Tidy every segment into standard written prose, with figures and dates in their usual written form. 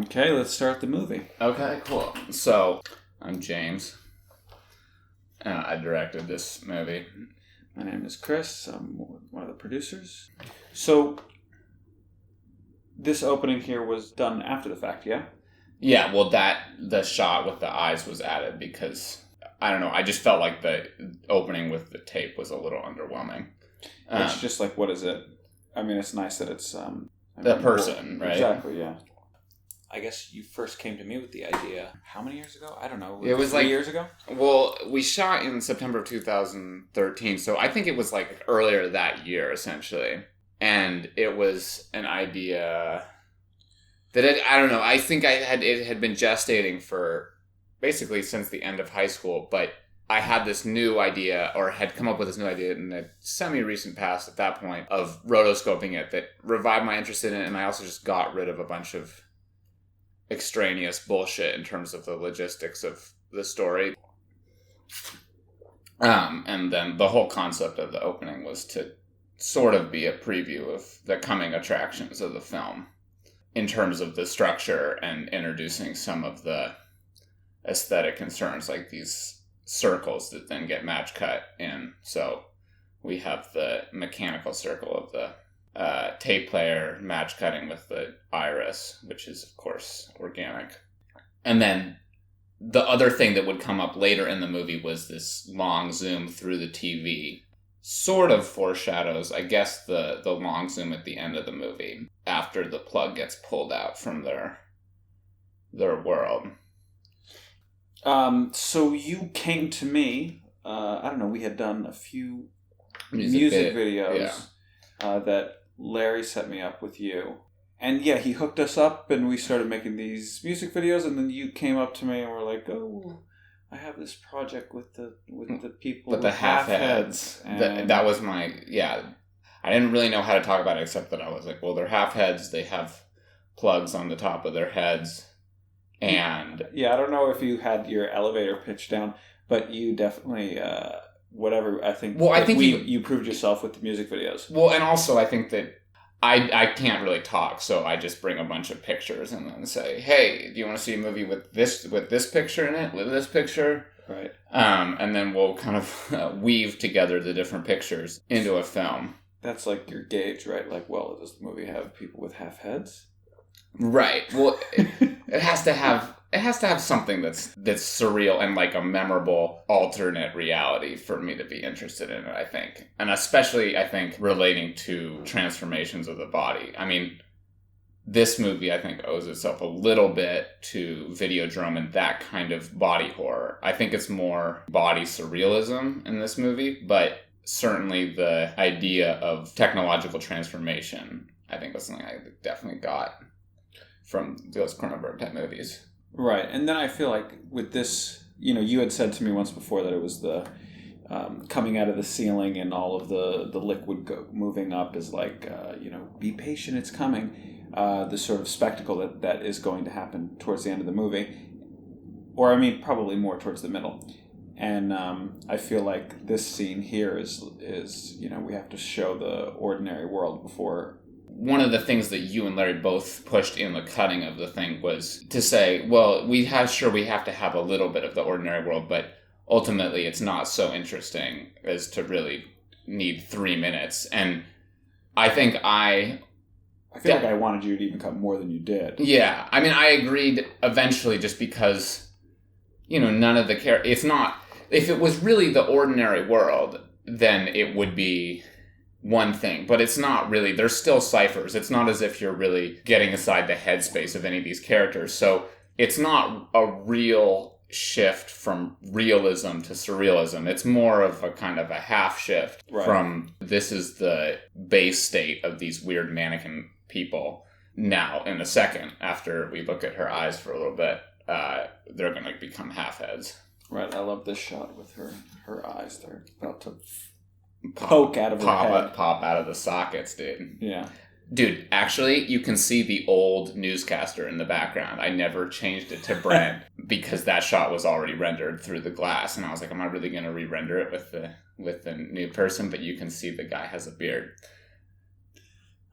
Okay, let's start the movie. Okay, cool. So, I'm James. I directed this movie. My name is Chris. I'm one of the producers. So, this opening here was done after the fact, yeah? Yeah, well, the shot with the eyes was added because, I don't know, I just felt like the opening with the tape was a little underwhelming. It's just like, what is it? I mean, it's nice that it's... the person, right? Exactly, yeah. I guess you first came to me with the idea how many years ago? I don't know. It was 3 like years ago? Well, we shot in September of 2013, so I think it was like earlier that year, essentially. And it was an idea that I don't know. I think it had been gestating for basically since the end of high school, but I had this new idea, or had come up with this new idea in the semi-recent past at that point, of rotoscoping it that revived my interest in it, and I also just got rid of a bunch of extraneous bullshit in terms of the logistics of the story. And then the whole concept of the opening was to sort of be a preview of the coming attractions of the film in terms of the structure and introducing some of the aesthetic concerns, like these circles that then get match cut in. So we have the mechanical circle of the tape player match cutting with the iris, which is of course organic. And then the other thing that would come up later in the movie was this long zoom through the TV. Sort of foreshadows, I guess, the long zoom at the end of the movie after the plug gets pulled out from their world. So you came to me, I don't know, we had done a few music videos that Larry set me up with you. And yeah, he hooked us up and we started making these music videos, and then you came up to me and were like, oh, I have this project with the people with the half heads. That was my, I didn't really know how to talk about it, except that I was like, well, they're half heads, they have plugs on the top of their heads. And yeah, I don't know if you had your elevator pitch down, but you definitely whatever. I think. Well, I think you proved yourself with the music videos. Well, and also I think that I can't really talk, so I just bring a bunch of pictures and then say, hey, do you want to see a movie with this picture in it, with this picture? Right. And then we'll kind of weave together the different pictures into a film. That's like your gauge, right? Like, well, does the movie have people with half heads? Right. Well, it has to have something that's surreal and like a memorable alternate reality for me to be interested in it, I think. And especially, I think, relating to transformations of the body. I mean, this movie, I think, owes itself a little bit to Videodrome and that kind of body horror. I think it's more body surrealism in this movie, but certainly the idea of technological transformation, I think, was something I definitely got from those Cronenberg type movies. Right. And then I feel like with this, you had said to me once before that it was the coming out of the ceiling and all of the liquid moving up is like, be patient, it's coming. The sort of spectacle that is going to happen towards the end of the movie. Or, I mean, probably more towards the middle. And I feel like this scene here is we have to show the ordinary world before. One of the things that you and Larry both pushed in the cutting of the thing was to say, well, we have to have a little bit of the ordinary world, but ultimately it's not so interesting as to really need 3 minutes. And I think I feel like I wanted you to even cut more than you did. Yeah. I mean, I agreed eventually just because, none of the it's not, if it was really the ordinary world, then it would be one thing, but it's not really. There's still ciphers. It's not as if you're really getting inside the headspace of any of these characters. So it's not a real shift from realism to surrealism. It's more of a kind of a half shift from this is the base state of these weird mannequin people. Now, in a second, after we look at her eyes for a little bit, they're going to become half heads. Right. I love this shot with her eyes. They're about to poke out of her head. Pop out of the sockets, dude. Yeah. Dude, actually, you can see the old newscaster in the background. I never changed it to Brent because that shot was already rendered through the glass. And I was like, am I really going to re-render it with the new person? But you can see the guy has a beard.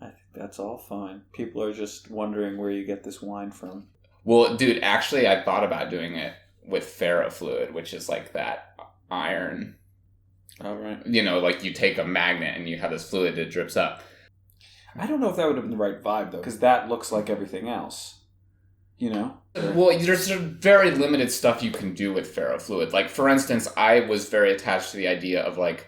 I think That's all fine. People are just wondering where you get this wine from. Well, dude, actually, I thought about doing it with ferrofluid, which is like that iron. All right. You know, like you take a magnet and you have this fluid that drips up. I don't know if that would have been the right vibe, though, because that looks like everything else. You know? Well, there's very limited stuff you can do with ferrofluid. Like, for instance, I was very attached to the idea of, like,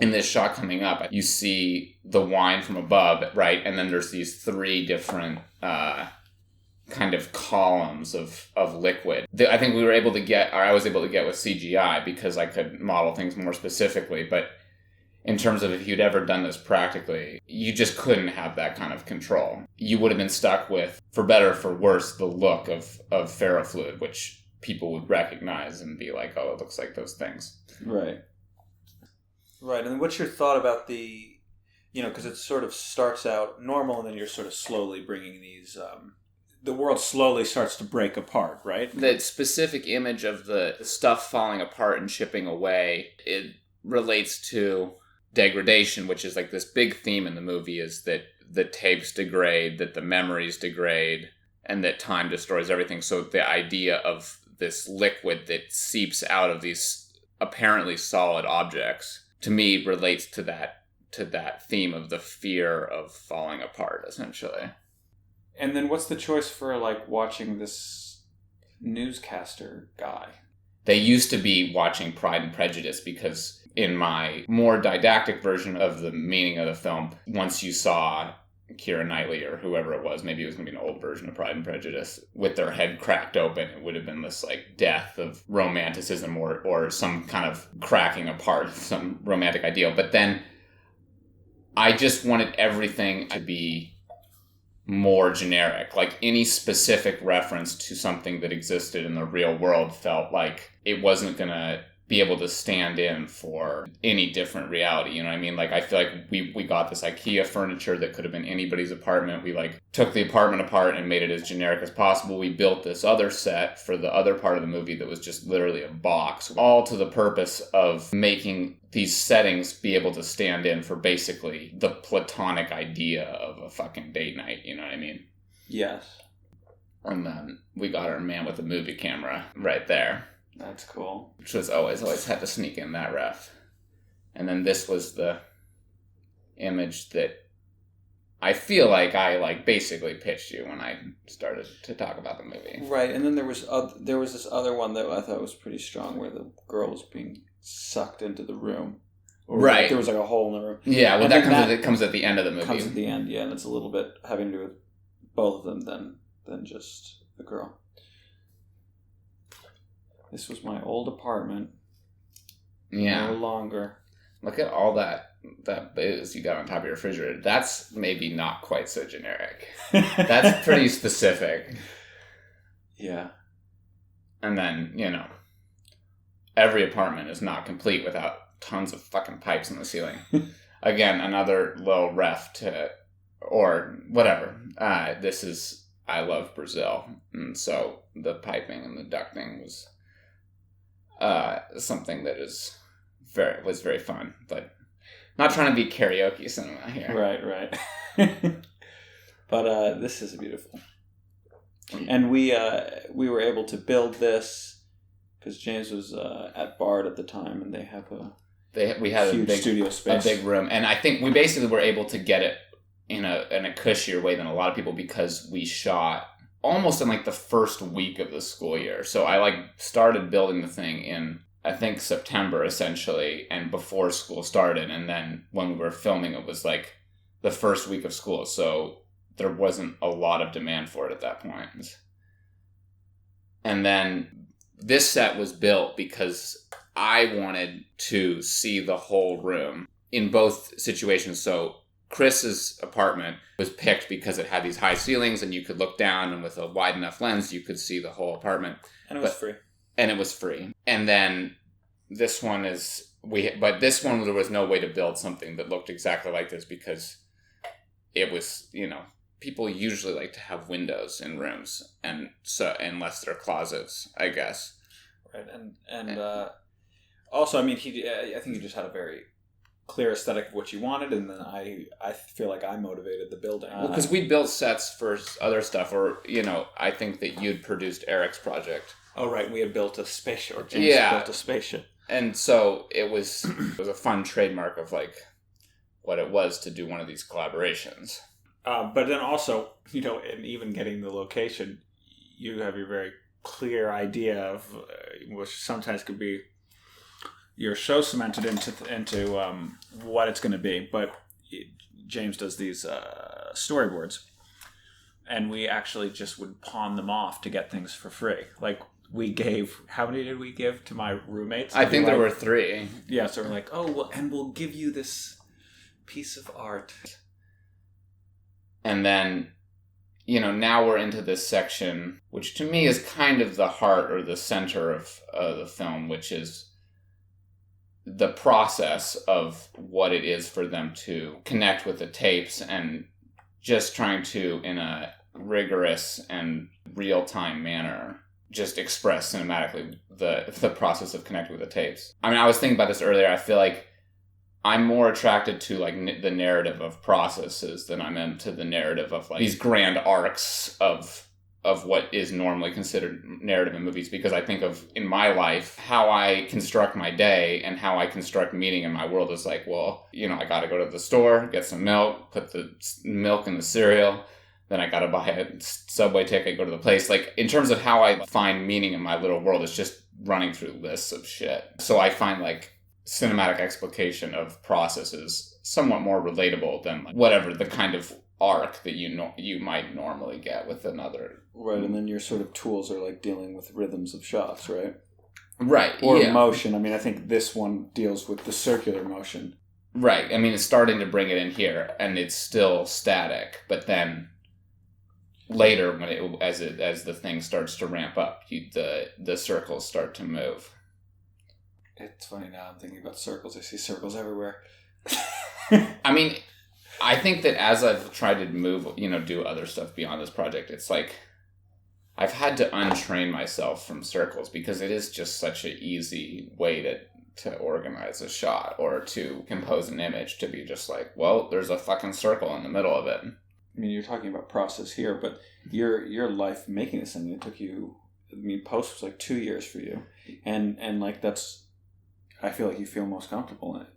in this shot coming up, you see the wine from above, right? And then there's these three different kind of columns of liquid that I think we were able to get, or I was able to get with CGI because I could model things more specifically. But in terms of if you'd ever done this practically, you just couldn't have that kind of control. You would have been stuck with, for better or for worse, the look of ferrofluid, which people would recognize and be like, oh, it looks like those things. Right. Right, and what's your thought about the, because it sort of starts out normal and then you're sort of slowly bringing these, the world slowly starts to break apart, right? The specific image of the stuff falling apart and chipping away, it relates to degradation, which is like this big theme in the movie, is that the tapes degrade, that the memories degrade, and that time destroys everything. So the idea of this liquid that seeps out of these apparently solid objects, to me, relates to that theme of the fear of falling apart, essentially. And then what's the choice for, like, watching this newscaster guy? They used to be watching Pride and Prejudice because in my more didactic version of the meaning of the film, once you saw Keira Knightley or whoever it was, maybe it was going to be an old version of Pride and Prejudice, with their head cracked open, it would have been this like death of romanticism or some kind of cracking apart of some romantic ideal. But then I just wanted everything to be more generic. Like any specific reference to something that existed in the real world felt like it wasn't going to be able to stand in for any different reality. You know what I mean? Like, I feel like we got this IKEA furniture that could have been anybody's apartment. We like took the apartment apart and made it as generic as possible. We built this other set for the other part of the movie that was just literally a box, all to the purpose of making these settings be able to stand in for basically the platonic idea of a fucking date night. You know what I mean? Yes. And then we got our man with the movie camera right there. That's cool. Which was always had to sneak in that ref. And then this was the image that I feel like I basically pitched you when I started to talk about the movie. Right, and then there was this other one that I thought was pretty strong where the girl was being sucked into the room. Or right. There was like a hole in the room. Yeah, well, that comes at the end of the movie. Comes at the end, yeah, and it's a little bit having to do with both of them than just the girl. This was my old apartment. Yeah. No longer. Look at all that booze you got on top of your refrigerator. That's maybe not quite so generic. That's pretty specific. Yeah. And then, every apartment is not complete without tons of fucking pipes in the ceiling. Again, another low ref to, or whatever. This is, I love Brazil. And so the piping and the ducting was something that was very fun, but not trying to be karaoke cinema here. Right. But this is beautiful, and we were able to build this because James was at Bard at the time, and they have we had huge studio space, a big room, and I think we basically were able to get it in a cushier way than a lot of people because we shot almost in like the first week of the school year. So I started building the thing in, I think, September essentially, and before school started. And then when we were filming, it was like the first week of school. So there wasn't a lot of demand for it at that point. And then this set was built because I wanted to see the whole room in both situations. So Chris's apartment was picked because it had these high ceilings and you could look down, and with a wide enough lens you could see the whole apartment. And it was free. And it was free. And then this one but this one there was no way to build something that looked exactly like this because it was, people usually like to have windows in rooms, and so unless they're closets, I guess. Right, and also, I mean, I think he just had a very clear aesthetic of what you wanted, and then I feel like I motivated the building. Well, because we built sets for other stuff, or, I think that you'd produced Eric's project. Oh, right. We had built a spaceship, or James had built a spaceship. And so it was a fun trademark of, like, what it was to do one of these collaborations. But then also, and even getting the location, you have your very clear idea of, which sometimes could be, you're so cemented into what it's going to be. But James does these storyboards, and we actually just would pawn them off to get things for free. Like, we gave, how many did we give to my roommates? I think there were 3. Yeah, so we're like, oh, well, and we'll give you this piece of art. And then, now we're into this section, which to me is kind of the heart or the center of the film, which is the process of what it is for them to connect with the tapes and just trying to, in a rigorous and real-time manner, just express cinematically the process of connecting with the tapes. I mean, I was thinking about this earlier. I feel like I'm more attracted to, like, the narrative of processes than I'm into the narrative of, like, these grand arcs of what is normally considered narrative in movies, because I think of, in my life, how I construct my day and how I construct meaning in my world is like, well, I gotta go to the store, get some milk, put the milk in the cereal, then I gotta buy a subway ticket, go to the place. Like, in terms of how I find meaning in my little world, it's just running through lists of shit. So I find, like, cinematic explication of processes somewhat more relatable than, like, whatever the kind of arc that you might normally get with another. Right, and then your sort of tools are like dealing with rhythms of shots, right? Right, or yeah. motion. I mean, I think this one deals with the circular motion. Right, I mean, it's starting to bring it in here, and it's still static, but then later, when as the thing starts to ramp up, the circles start to move. It's funny now, I'm thinking about circles. I see circles everywhere. I mean, I think that as I've tried to move, do other stuff beyond this project, it's like I've had to untrain myself from circles, because it is just such an easy way to organize a shot or to compose an image, to be just like, well, there's a fucking circle in the middle of it. I mean, you're talking about process here, but your life making this thing, it took you, post was like 2 years for you. And like, that's, I feel like you feel most comfortable in it.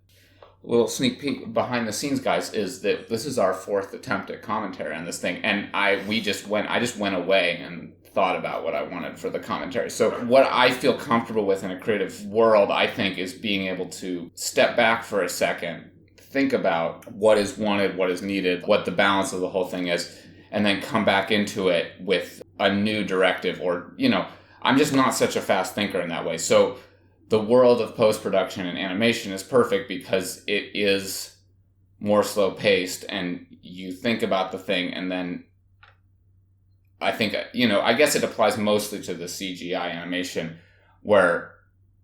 A little sneak peek behind the scenes, guys, is that this is our 4th attempt at commentary on this thing, and I just went away and thought about what I wanted for the commentary. So what I feel comfortable with in a creative world, I think, is being able to step back for a second, think about what is wanted, what is needed, what the balance of the whole thing is, and then come back into it with a new directive, or, I'm just not such a fast thinker in that way. So the world of post-production and animation is perfect because it is more slow-paced, and you think about the thing, and then I think, I guess it applies mostly to the CGI animation, where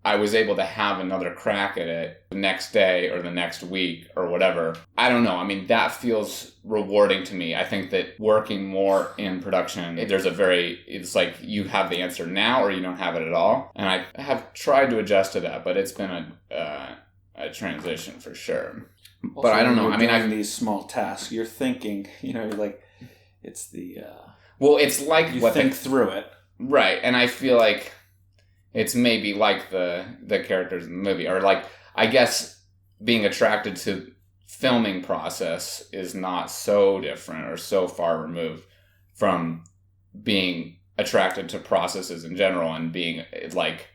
I was able to have another crack at it the next day or the next week or whatever. I don't know. I mean, that feels rewarding to me. I think that working more in production, it's like you have the answer now or you don't have it at all. And I have tried to adjust to that, but it's been a transition for sure. Also, but I don't know. I mean, I've these small tasks. You're thinking, you're like, it's the... well, it's like you think through it. Right. And I feel like it's maybe like the characters in the movie, or like, I guess being attracted to filming process is not so different or so far removed from being attracted to processes in general, and being like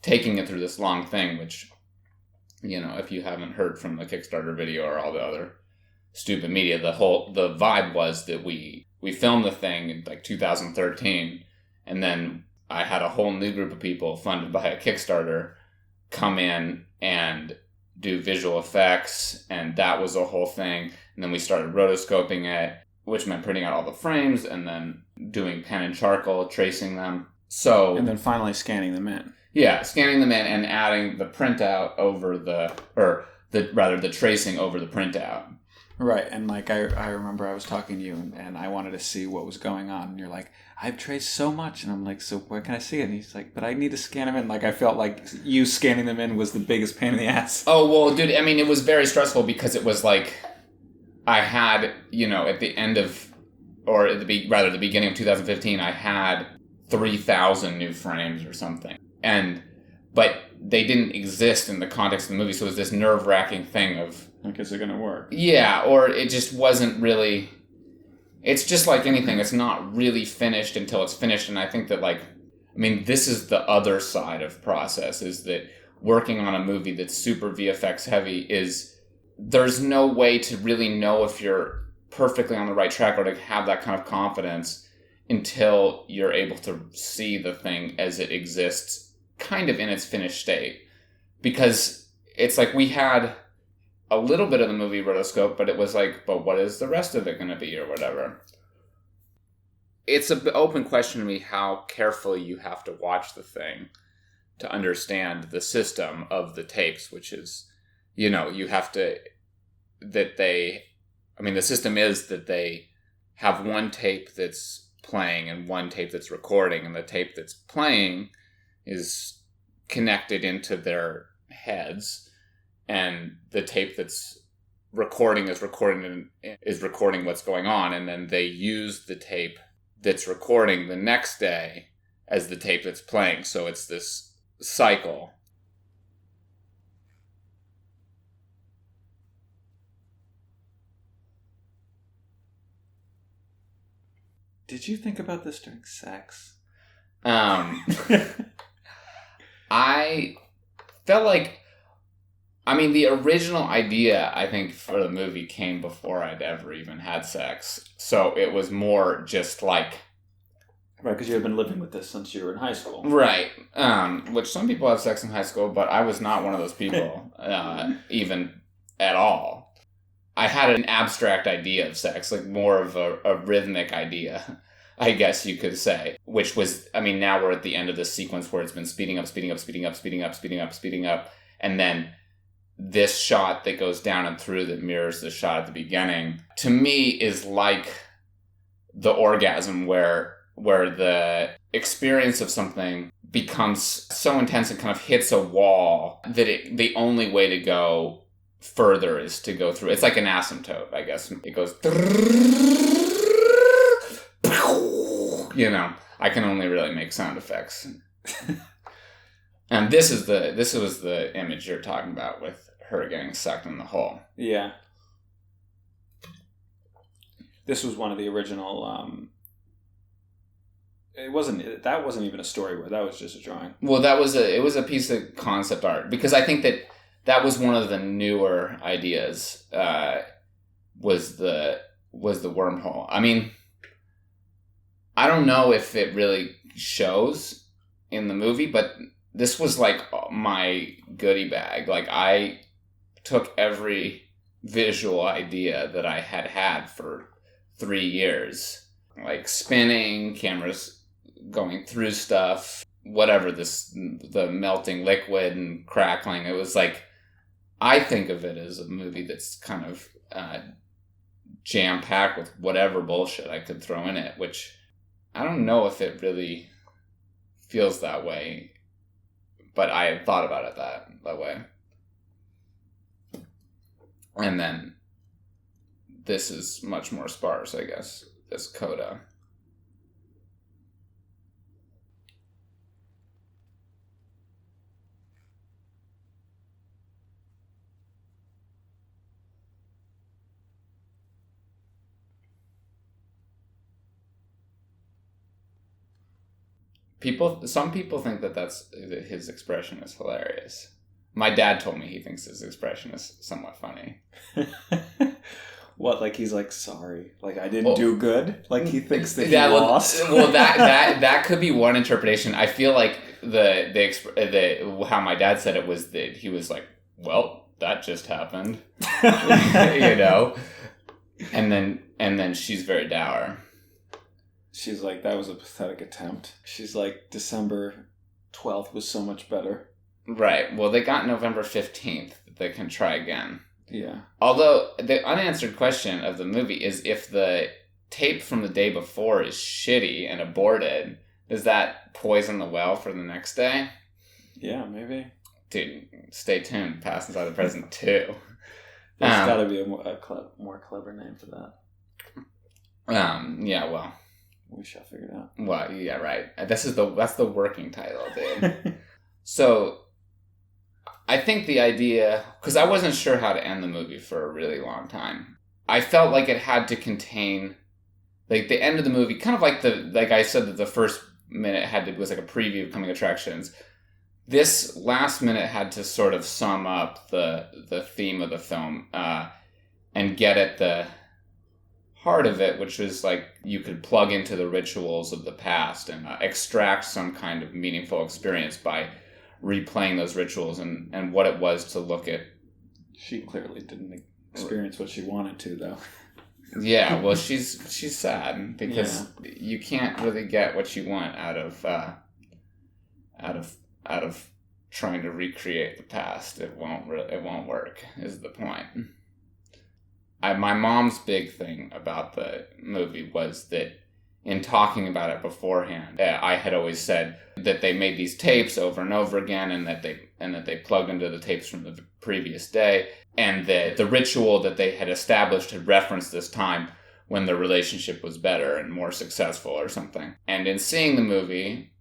taking it through this long thing, which, if you haven't heard from the Kickstarter video or all the other stupid media, the vibe was that we filmed the thing in like 2013, and then I had a whole new group of people funded by a Kickstarter come in and do visual effects, and that was a whole thing. And then we started rotoscoping it, which meant printing out all the frames and then doing pen and charcoal, tracing them. And then finally scanning them in. Yeah, scanning them in and adding the printout over the tracing over the printout. Right, and like I remember I was talking to you and I wanted to see what was going on, and you're like, I've traced so much, and I'm like, so where can I see it? And he's like, but I need to scan them in. Like I felt like you scanning them in was the biggest pain in the ass. Oh, well, dude, I mean, it was very stressful because it was like I had, at the end of, or at the beginning of 2015, I had 3,000 new frames or something. But they didn't exist in the context of the movie, so it was this nerve-wracking thing of, Like, is it going to work? yeah, or it just wasn't really... It's just like anything. It's not really finished until it's finished, and I think that, this is the other side of process, is that working on a movie that's super VFX heavy is... There's no way to really know if you're perfectly on the right track or to have that kind of confidence until you're able to see the thing as it exists kind of in its finished state. Because it's like we had a little bit of the movie rotoscope, but it was like, but what is the rest of it going to be or whatever? It's an open question to me how carefully you have to watch the thing to understand the system of the tapes, which is, you have to, the system is that they have one tape that's playing and one tape that's recording, and the tape that's playing is connected into their heads, and the tape that's recording is recording what's going on, and then they use the tape that's recording the next day as the tape that's playing. So it's this cycle. Did you think about this during sex? I felt like, the original idea, I think, for the movie came before I'd ever even had sex. So it was more just like... Right, because you had been living with this since you were in high school. Right. Which some people have sex in high school, but I was not one of those people, even at all. I had an abstract idea of sex, like more of a rhythmic idea, I guess you could say. Which was, now we're at the end of this sequence where it's been speeding up, speeding up, speeding up, speeding up, speeding up, speeding up. And then this shot that goes down and through that mirrors the shot at the beginning, to me, is like the orgasm where the experience of something becomes so intense and kind of hits a wall that the only way to go further is to go through. It's like an asymptote, I guess. It goes... I can only really make sound effects. And this was the image you're talking about with her getting sucked in the hole. Yeah. This was one of the original... That wasn't even a storyboard. That was just a drawing. Well, it was a piece of concept art, because I think that was one of the newer ideas. Was the wormhole. I don't know if it really shows in the movie, but this was like my goodie bag. Like, I took every visual idea that I had for 3 years, like spinning, cameras going through stuff, whatever, the melting liquid and crackling. It was like, I think of it as a movie that's kind of jam-packed with whatever bullshit I could throw in it, which I don't know if it really feels that way, but I had thought about it that way. And then this is much more sparse, I guess, this coda. Some people think that his expression is hilarious. My dad told me he thinks his expression is somewhat funny. What, like he's like, sorry, like I didn't do good? Like he thinks that he lost? Well, that could be one interpretation. I feel like the how my dad said it was that he was like, well, that just happened. And then she's very dour. She's like, that was a pathetic attempt. She's like, December 12th was so much better. Right. Well, they got November 15th. They can try again. Yeah. Although the unanswered question of the movie is if the tape from the day before is shitty and aborted, does that poison the well for the next day? Yeah, maybe. Dude, stay tuned. Past Inside the Present 2. There's got to be a more clever name for that. Yeah, well. We shall figure it out. Well, yeah, right. That's the working title, dude. So, I think the idea, because I wasn't sure how to end the movie for a really long time. I felt like it had to contain, like the end of the movie, kind of like I said that the first minute was like a preview of coming attractions. This last minute had to sort of sum up the theme of the film and get at the heart of it, which was like you could plug into the rituals of the past and extract some kind of meaningful experience by replaying those rituals and what it was to look at. She clearly didn't experience what she wanted to, though. Yeah, well, she's sad because you can't really get what you want out of trying to recreate the past. It won't work. Is the point. My mom's big thing about the movie was that in talking about it beforehand, I had always said that they made these tapes over and over again, and that they plugged into the tapes from the previous day, and that the ritual that they had established had referenced this time when the relationship was better and more successful or something. And in seeing the movie,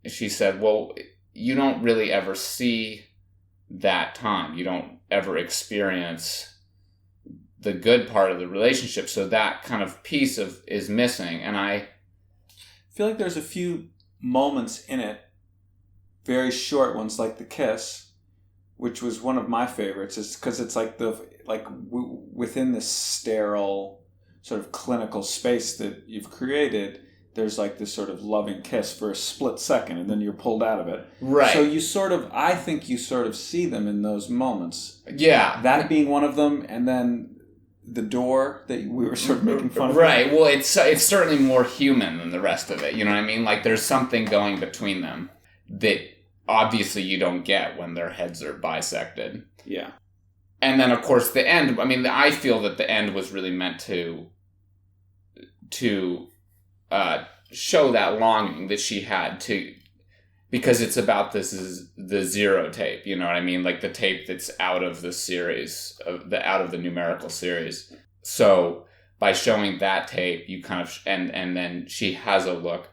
she said, well, you don't really ever see that time. You don't ever experience the good part of the relationship, so that kind of piece is missing. And I feel like there's a few moments in it, very short ones, like the kiss, which was one of my favorites, is because it's like within this sterile sort of clinical space that you've created, there's like this sort of loving kiss for a split second, and then you're pulled out of it. Right. So I think you sort of see them in those moments. Yeah. That being one of them, and then the door that we were sort of making fun of. Right. Well, it's certainly more human than the rest of it. You know what I mean? Like there's something going between them that obviously you don't get when their heads are bisected. Yeah. And then of course the end. I mean, I feel that the end was really meant to show that longing that she had to, because it's about this is the zero tape, you know what I mean? Like the tape that's out of the series, out of the numerical series. So by showing that tape, you kind of, and then she has a look,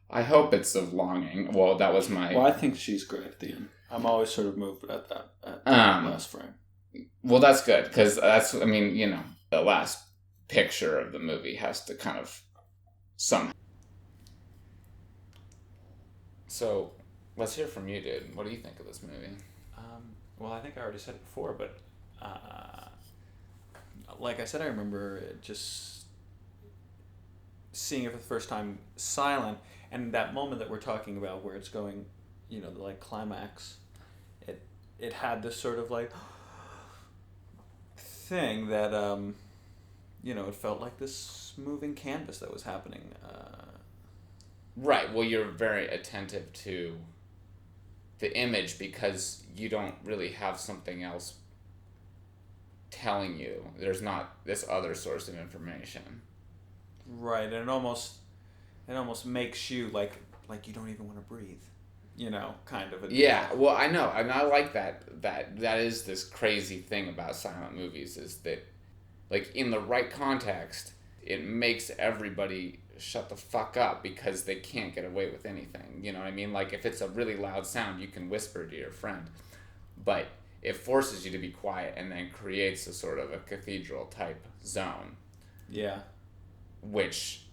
I hope it's of longing. Well, that was my... Well, I think she's great at the end. I'm always sort of moved at that last frame. Well, that's good, because that's, I mean, you know, the last picture of the movie has to kind of somehow. So, let's hear from you, dude. What do you think of this movie? Well, I think I already said it before, but like I said, I remember just seeing it for the first time silent, and that moment that we're talking about where it's going, you know, the like climax, it had this sort of like thing that you know, it felt like this moving canvas that was happening. Right. Well, you're very attentive to the image because you don't really have something else telling you. There's not this other source of information. Right, and it almost makes you like you don't even want to breathe. You know, kind of. Yeah, well, I know, and I like that. That is this crazy thing about silent movies is that, like, in the right context, it makes everybody shut the fuck up because they can't get away with anything. You know what I mean? Like, if it's a really loud sound, you can whisper to your friend. But it forces you to be quiet and then creates a sort of a cathedral-type zone. Yeah. Which,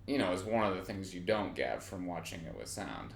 you know, is one of the things you don't get from watching it with sound.